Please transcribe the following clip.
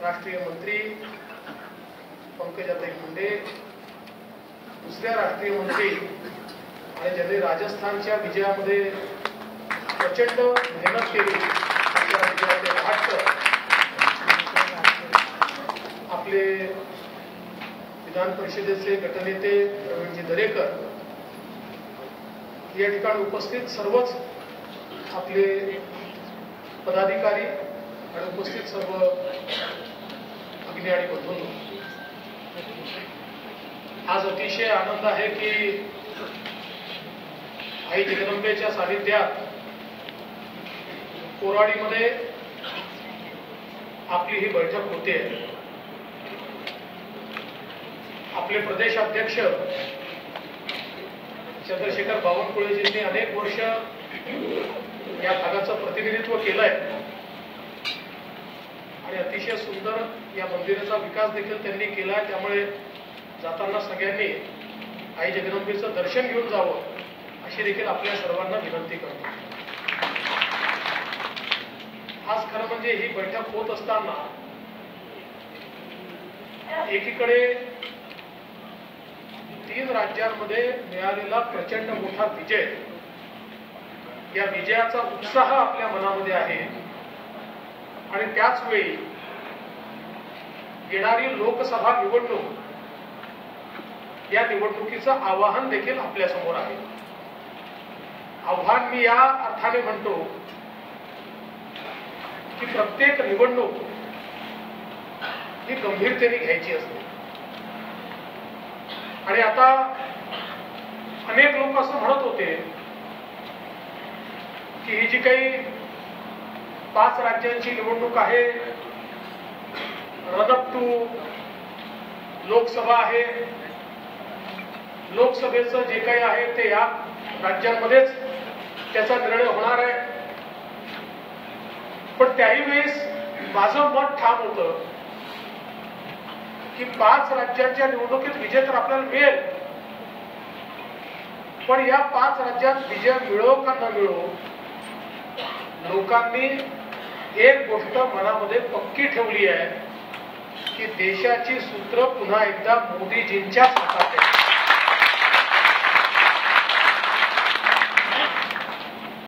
राष्ट्रीय मंत्री पंकजाताई मुंडे, दुसऱ्या राष्ट्रीय मंत्री आणि ज्यांनी राजस्थानच्या विजयामध्ये प्रचंड मेहनत केली, आपले विधान परिषदेचे गटनेते प्रवीणजी दरेकर या ठिकाणी उपस्थित सर्वच आपले पदाधिकारी आणि उपस्थित सर्व भगिनी आणि बंधूंनो, आज अतिशय आनंद आहे की आई जगदंबेच्या सानिध्यात कोराडीमध्ये आपली ही बैठक होते। आपले प्रदेश अध्यक्ष चंद्रशेखर बावनकुळेजींनी अनेक वर्ष या भागाचं प्रतिनिधित्व केलंय आणि अतिशय सुंदर या मंदिराचा विकास देखील त्यांनी केलाय। त्यामुळे जाताना सगळ्यांनी आई जगदंबेचं दर्शन घेऊन जावं अशी देखील आपल्या सर्वांना विनंती करतो। आज खरं म्हणजे ही बैठक होत असताना एकीकडे 3 राज्यांमध्ये मिळालेला प्रचंड मोठा विजय, या विजयाचा उत्साह आपल्या मनामध्ये आहे आणि त्याच वेळी येणारी लोकसभा निवडणूक, या निवडणुकीचं आवाहन देखील आपल्या समोर आहे। आव्हान मी या अर्थाने म्हणतो की प्रत्येक निवडणूक ही गंभीरतेने घ्यायची असते आणि आता अनेक लोक असं म्हणत होते की ही जी काही 5 राज्यांची निवडणूक आहे, रन अप टू लोकसभा आहे, लोकसभेचं जे काही आहे ते या राज्यांमध्येच त्याचा निर्णय होणार आहे। पण त्याही वेळेस माझं मत ठाम होतं की 5 राज्यांच्या निवडणुकीत विजय तर आपल्याला मिळेल, पण या 5 राज्यात विजय मिळो का न मिळो, लोकांनी एक गोष्ट मनामध्ये पक्की ठेवली आहे की देशाची सूत्र पुन्हा एकदा मोदीजींच्याच हातात आहे।